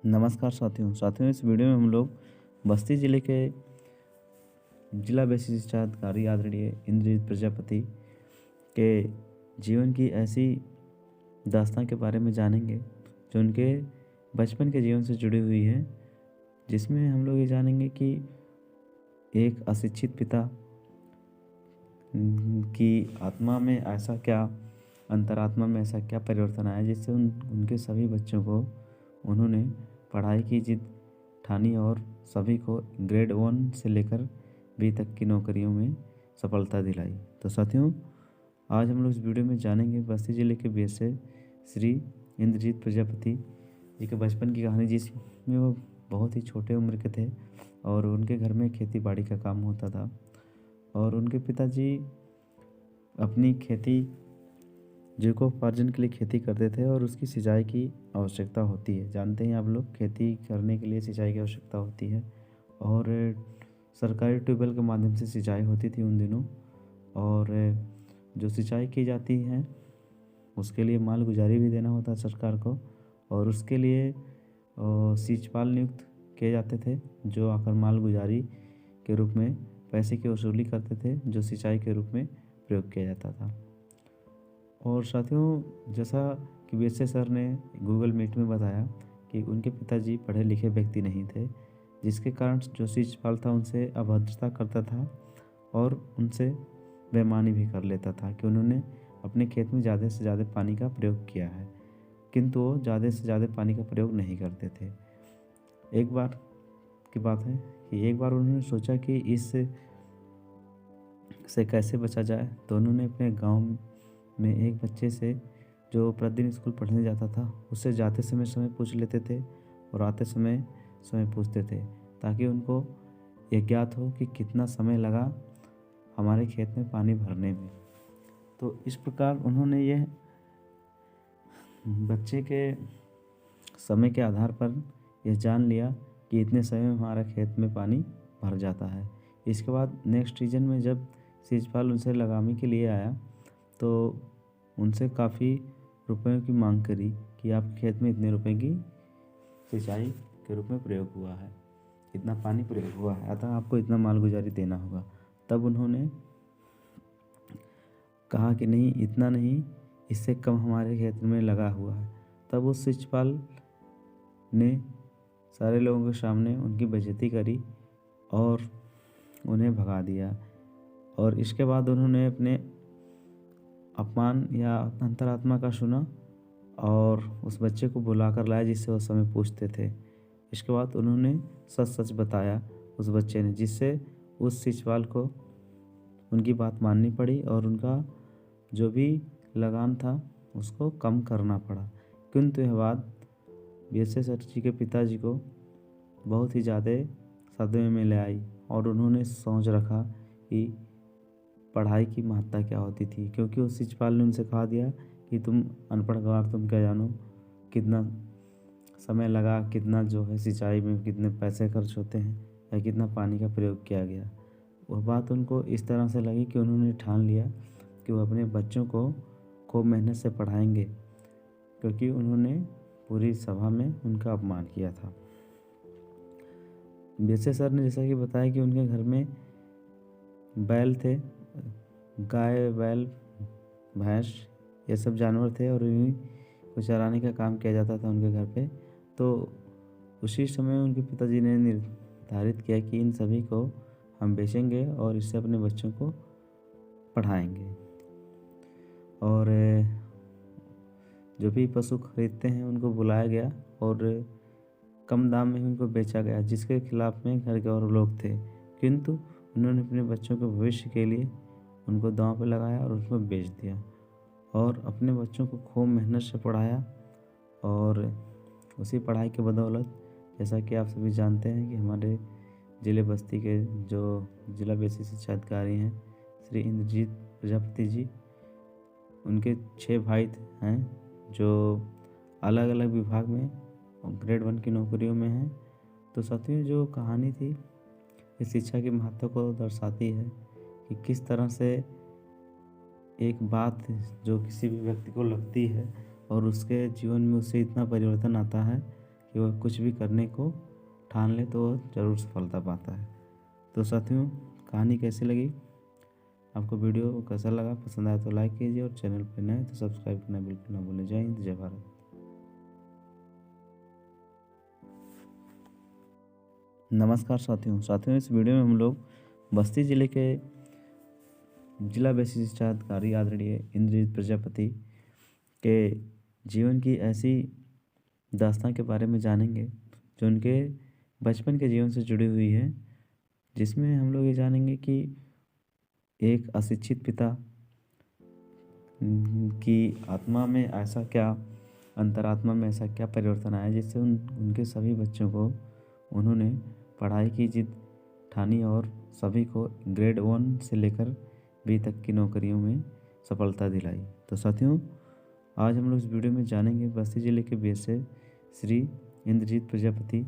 नमस्कार साथियों इस वीडियो में हम लोग बस्ती ज़िले के जिला बेसिक शिक्षा अधिकारी आदरणीय इंद्रजीत प्रजापति के जीवन की ऐसी दास्तां के बारे में जानेंगे जो उनके बचपन के जीवन से जुड़ी हुई है, जिसमें हम लोग ये जानेंगे कि एक अशिक्षित पिता की आत्मा में ऐसा क्या अंतरात्मा में ऐसा क्या परिवर्तन आया जिससे उनके सभी बच्चों को उन्होंने पढ़ाई की जिद ठानी और सभी को ग्रेड 1 से लेकर बी तक की नौकरियों में सफलता दिलाई। तो साथियों, आज हम लोग इस वीडियो में जानेंगे बस्ती ज़िले के बीएसए श्री इंद्रजीत प्रजापति जी के बचपन की कहानी, जिसमें वो बहुत ही छोटे उम्र के थे और उनके घर में खेती बाड़ी का काम होता था और उनके पिताजी अपनी खेती जीविकोपार्जन के लिए खेती करते थे और उसकी सिंचाई की आवश्यकता होती है। जानते हैं आप लोग, खेती करने के लिए सिंचाई की आवश्यकता होती है और सरकारी ट्यूबवेल के माध्यम से सिंचाई होती थी उन दिनों। और जो सिंचाई की जाती है उसके लिए माल गुजारी भी देना होता है सरकार को और उसके लिए सींचपाल नियुक्त किए जाते थे जो आकर माल गुजारी के रूप में पैसे की वसूली करते थे, जो सिंचाई के रूप में प्रयोग किया जाता था। और साथियों, जैसा कि बीएसए सर ने गूगल मीट में बताया कि उनके पिताजी पढ़े लिखे व्यक्ति नहीं थे, जिसके कारण जो शिषपाल था उनसे अभद्रता करता था और उनसे बेईमानी भी कर लेता था कि उन्होंने अपने खेत में ज़्यादा से ज़्यादा पानी का प्रयोग किया है, किंतु वो ज़्यादा से ज़्यादा पानी का प्रयोग नहीं करते थे। एक बार की बात है कि एक बार उन्होंने सोचा कि इस से कैसे बचा जाए, तो उन्होंने अपने गाँव में एक बच्चे से जो प्रतिदिन स्कूल पढ़ने जाता था उससे जाते समय पूछ लेते थे और आते समय पूछते थे, ताकि उनको ये ज्ञात हो कि कितना समय लगा हमारे खेत में पानी भरने में। तो इस प्रकार उन्होंने ये बच्चे के समय के आधार पर यह जान लिया कि इतने समय में हमारा खेत में पानी भर जाता है। इसके बाद नेक्स्ट सीजन में जब शिषपाल उनसे लगामी के लिए आया तो उनसे काफ़ी रुपयों की मांग करी कि आपके खेत में इतने रुपए की सिंचाई के रूप में प्रयोग हुआ है, इतना पानी प्रयोग हुआ है, अतः आपको इतना माल गुजारी देना होगा। तब उन्होंने कहा कि नहीं, इतना नहीं, इससे कम हमारे खेत में लगा हुआ है। तब उस शिषपाल ने सारे लोगों के सामने उनकी बेइज्जती करी और उन्हें भगा दिया। और इसके बाद उन्होंने अपने अपमान या अंतरात्मा का सुना और उस बच्चे को बुला कर लाया जिससे उस समय पूछते थे। इसके बाद उन्होंने सच सच बताया उस बच्चे ने, जिससे उस शिषपाल को उनकी बात माननी पड़ी और उनका जो भी लगान था उसको कम करना पड़ा। किंतु यह बात बीएसए सर जी के पिताजी को बहुत ही ज़्यादा सदमे में ले आई और उन्होंने सोच रखा कि पढ़ाई की महत्ता क्या होती थी, क्योंकि उस शिषपाल ने उनसे कहा दिया कि तुम अनपढ़ गंवार, तुम क्या जानो कितना समय लगा, कितना जो है सिंचाई में कितने पैसे खर्च होते हैं या कितना पानी का प्रयोग किया गया। वह बात उनको इस तरह से लगी कि उन्होंने ठान लिया कि वो अपने बच्चों को खूब मेहनत से पढ़ाएंगे, क्योंकि उन्होंने पूरी सभा में उनका अपमान किया था। बीएसए सर ने जैसा कि बताया कि उनके घर में बैल थे, गाय, बैल, भैंस, ये सब जानवर थे और इन्हीं को चराने का काम किया जाता था उनके घर पे। तो उसी समय उनके पिताजी ने निर्धारित किया कि इन सभी को हम बेचेंगे और इससे अपने बच्चों को पढ़ाएंगे। और जो भी पशु खरीदते हैं उनको बुलाया गया और कम दाम में उनको बेचा गया, जिसके खिलाफ में घर के और लोग थे, किंतु उन्होंने अपने बच्चों के भविष्य के लिए उनको दांव पे लगाया और उनको बेच दिया और अपने बच्चों को खूब मेहनत से पढ़ाया। और उसी पढ़ाई के बदौलत, जैसा कि आप सभी जानते हैं कि हमारे ज़िले बस्ती के जो जिला बेसिक शिक्षा अधिकारी हैं श्री इंद्रजीत प्रजापति जी, उनके 6 भाई हैं जो अलग अलग विभाग में ग्रेड 1 की नौकरियों में हैं। तो साथियों, जो कहानी थी इस शिक्षा के महत्व को दर्शाती है कि किस तरह से एक बात जो किसी भी व्यक्ति को लगती है और उसके जीवन में उससे इतना परिवर्तन आता है कि वह कुछ भी करने को ठान ले तो वह ज़रूर सफलता पाता है। तो साथियों, कहानी कैसी लगी, आपको वीडियो कैसा लगा, पसंद आया तो लाइक कीजिए और चैनल पर नए तो सब्सक्राइब करना बिल्कुल ना भूलें। जय हिंद, जय भारत। नमस्कार साथियों, इस वीडियो में हम लोग बस्ती जिले के जिला बेसिक शिक्षा अधिकारी आदरणीय इंद्रजीत प्रजापति के जीवन की ऐसी दास्तां के बारे में जानेंगे जो उनके बचपन के जीवन से जुड़ी हुई है, जिसमें हम लोग ये जानेंगे कि एक अशिक्षित पिता की आत्मा में ऐसा क्या, अंतरात्मा में ऐसा क्या परिवर्तन आया जिससे उनके सभी बच्चों को उन्होंने पढ़ाई की जिद ठानी और सभी को ग्रेड 1 से लेकर बी तक की नौकरियों में सफलता दिलाई। तो साथियों, आज हम लोग इस वीडियो में जानेंगे बस्ती जिले के बीएसए श्री इंद्रजीत प्रजापति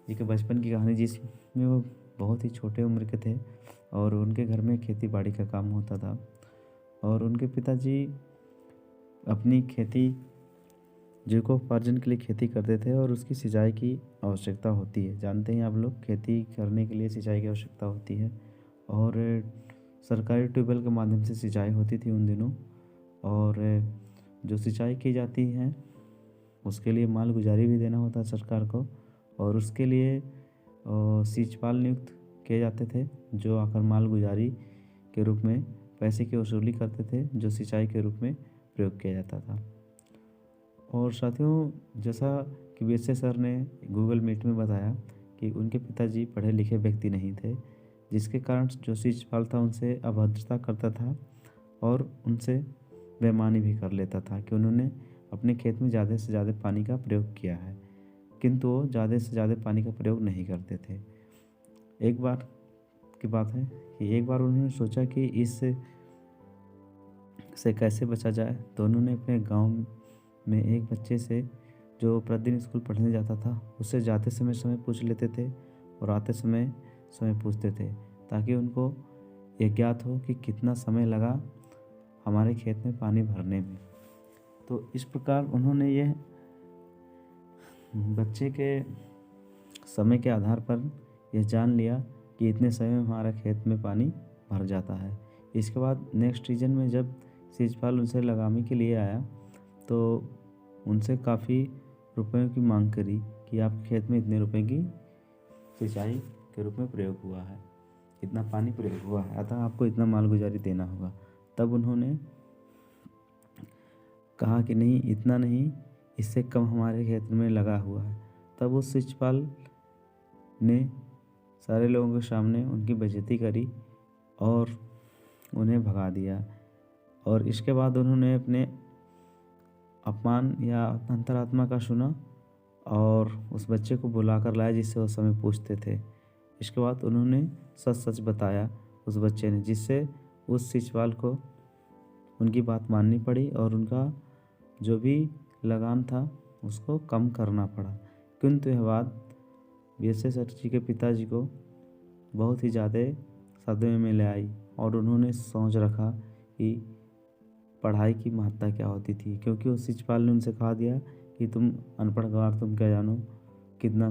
जी के बचपन की कहानी, जिसमें वो बहुत ही छोटे उम्र के थे और उनके घर में खेती बाड़ी का काम होता था और उनके पिताजी अपनी खेती जीविकोपार्जन के लिए खेती करते थे और उसकी सिंचाई की आवश्यकता होती है। जानते हैं आप लोग, खेती करने के लिए सिंचाई की आवश्यकता होती है और सरकारी ट्यूबवेल के माध्यम से सिंचाई होती थी उन दिनों। और जो सिंचाई की जाती है उसके लिए माल गुजारी भी देना होता है सरकार को और उसके लिए सींचपाल नियुक्त किए जाते थे जो आकर माल गुजारी के रूप में पैसे की वसूली करते थे, जो सिंचाई के रूप में प्रयोग किया जाता था। और साथियों, जैसा कि बीएसए सर ने गूगल मीट में बताया कि उनके पिताजी पढ़े लिखे व्यक्ति नहीं थे, जिसके कारण जो सींचपाल था उनसे अभद्रता करता था और उनसे बेईमानी भी कर लेता था कि उन्होंने अपने खेत में ज़्यादा से ज़्यादा पानी का प्रयोग किया है, किंतु वो ज़्यादा से ज़्यादा पानी का प्रयोग नहीं करते थे। एक बार की बात है कि एक बार उन्होंने सोचा कि इस से कैसे बचा जाए, तो उन्होंने अपने गांव में एक बच्चे से जो प्रतिदिन स्कूल पढ़ने जाता था उससे जाते समय पूछ लेते थे और आते समय पूछते थे, ताकि उनको ये ज्ञात हो कि कितना समय लगा हमारे खेत में पानी भरने में। तो इस प्रकार उन्होंने यह बच्चे के समय के आधार पर यह जान लिया कि इतने समय में हमारा खेत में पानी भर जाता है। इसके बाद नेक्स्ट सीजन में जब सींचपाल उनसे लगाने के लिए आया तो उनसे काफ़ी रुपयों की मांग करी कि आपके खेत में इतने रुपए की सिंचाई के रूप में प्रयोग हुआ है, इतना पानी प्रयोग हुआ है, अतः आपको इतना माल गुजारी देना होगा। तब उन्होंने कहा कि नहीं, इतना नहीं, इससे कम हमारे खेत में लगा हुआ है। तब उस सींचपाल ने सारे लोगों के सामने उनकी बेइज्जती करी और उन्हें भगा दिया। और इसके बाद उन्होंने अपने अपमान या अंतरात्मा का सुना और उस बच्चे को बुलाकर लाया जिससे उस समय पूछते थे। इसके बाद उन्होंने सच सच बताया उस बच्चे ने, जिससे उस सींचपाल को उनकी बात माननी पड़ी और उनका जो भी लगान था उसको कम करना पड़ा। किंतु यह बात बीएसए सर जी के पिताजी को बहुत ही ज़्यादा सदमे में ले आई और उन्होंने सोच रखा कि पढ़ाई की महत्ता क्या होती थी, क्योंकि उस शिक्षपाल ने उनसे कहा दिया कि तुम अनपढ़ गंवार, तुम क्या जानो कितना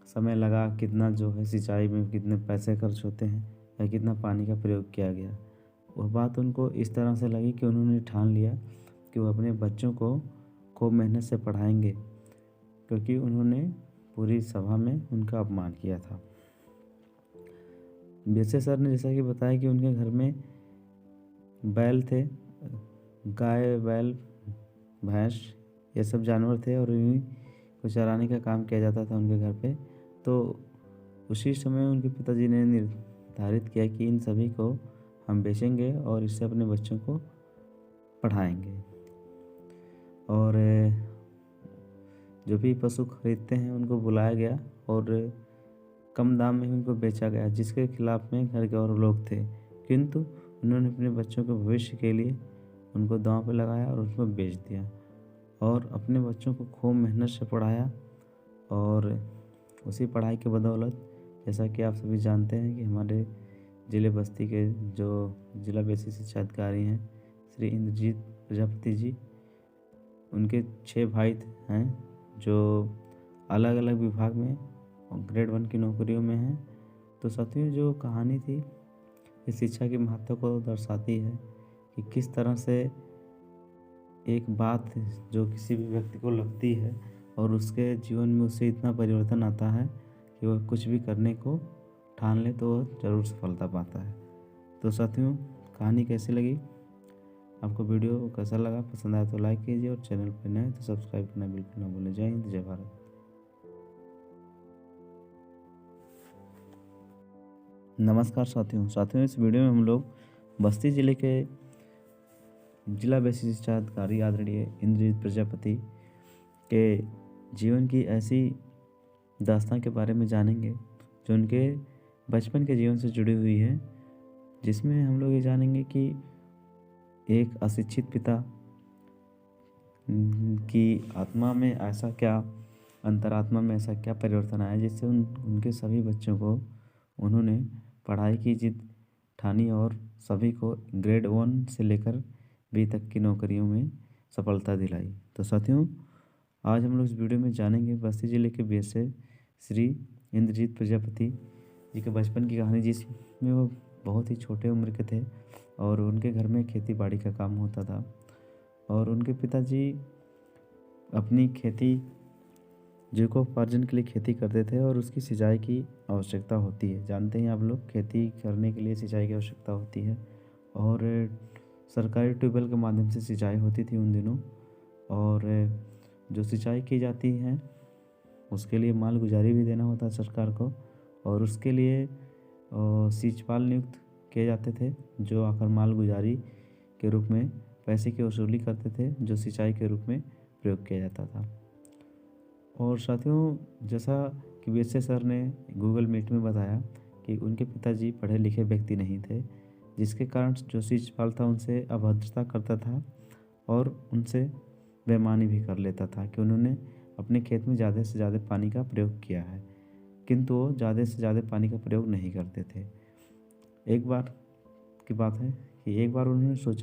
समय लगा, कितना जो है सिंचाई में कितने पैसे खर्च होते हैं या कितना पानी का प्रयोग किया गया। वह बात उनको इस तरह से लगी कि उन्होंने ठान लिया कि वो अपने बच्चों को खूब मेहनत से पढ़ाएंगे, क्योंकि उन्होंने पूरी सभा में उनका अपमान किया था। बीएसए सर ने जैसा कि बताया कि उनके घर में बैल थे, गाय, बैल, भैंस, ये सब जानवर थे और इन्हीं को चराने का काम किया जाता था उनके घर पे। तो उसी समय उनके पिताजी ने निर्धारित किया कि इन सभी को हम बेचेंगे और इससे अपने बच्चों को पढ़ाएंगे। और जो भी पशु खरीदते हैं उनको बुलाया गया और कम दाम में उनको बेचा गया, जिसके खिलाफ में घर के और लोग थे, किंतु उन्होंने अपने बच्चों के भविष्य के लिए उनको दांव पे लगाया और उनको बेच दिया और अपने बच्चों को खूब मेहनत से पढ़ाया। और उसी पढ़ाई के बदौलत, जैसा कि आप सभी जानते हैं कि हमारे ज़िले बस्ती के जो जिला बेसिक शिक्षा अधिकारी हैं श्री इंद्रजीत प्रजापति जी, उनके 6 भाई हैं जो अलग अलग विभाग में और ग्रेड 1 की नौकरियों में हैं। तो साथियों, जो कहानी थी ये शिक्षा के महत्व को दर्शाती है कि किस तरह से एक बात जो किसी भी व्यक्ति को लगती है और उसके जीवन में उससे इतना परिवर्तन आता है कि वह कुछ भी करने को ठान ले तो वह ज़रूर सफलता पाता है। तो साथियों, कहानी कैसी लगी, आपको वीडियो कैसा लगा, पसंद आया तो लाइक कीजिए और चैनल पर नए हैं तो सब्सक्राइब करना बिल्कुल ना भूलें। जय हिंद, जय भारत। नमस्कार साथियों, इस वीडियो में हम लोग बस्ती जिले के जिला बेसिक शिक्षा अधिकारी आदरणीय इंद्रजीत प्रजापति के जीवन की ऐसी दास्तान के बारे में जानेंगे जो उनके बचपन के जीवन से जुड़ी हुई है, जिसमें हम लोग ये जानेंगे कि एक अशिक्षित पिता की आत्मा में ऐसा क्या, अंतरात्मा में ऐसा क्या परिवर्तन आया जिससे उनके सभी बच्चों को उन्होंने पढ़ाई की जिद ठानी और सभी को ग्रेड 1 से लेकर बी तक की नौकरियों में सफलता दिलाई। तो साथियों, आज हम लोग इस वीडियो में जानेंगे बस्ती जिले के बीएसए श्री इंद्रजीत प्रजापति जी के बचपन की कहानी, जिसमें वो बहुत ही छोटे उम्र के थे और उनके घर में खेती बाड़ी का काम होता था और उनके पिताजी अपनी खेती जीविकोपार्जन के लिए खेती करते थे और उसकी सिंचाई की आवश्यकता होती है। जानते हैं आप लोग, खेती करने के लिए सिंचाई की आवश्यकता होती है और सरकारी ट्यूबवेल के माध्यम से सिंचाई होती थी उन दिनों। और जो सिंचाई की जाती है उसके लिए माल गुजारी भी देना होता है सरकार को और उसके लिए सींचपाल नियुक्त किए जाते थे जो आकर माल गुजारी के रूप में पैसे की वसूली करते थे, जो सिंचाई के रूप में प्रयोग किया जाता था। और साथियों, जैसा कि बीएसए सर ने गूगल मीट में बताया कि उनके पिताजी पढ़े लिखे व्यक्ति नहीं थे, जिसके कारण जो सींचपाल था उनसे अभद्रता करता था और उनसे बेईमानी भी कर लेता था कि उन्होंने अपने खेत में ज़्यादा से ज़्यादा पानी का प्रयोग किया है, किंतु वो ज़्यादा से ज़्यादा पानी का प्रयोग नहीं करते थे। एक बार की बात है कि एक बार उन्होंने सोचा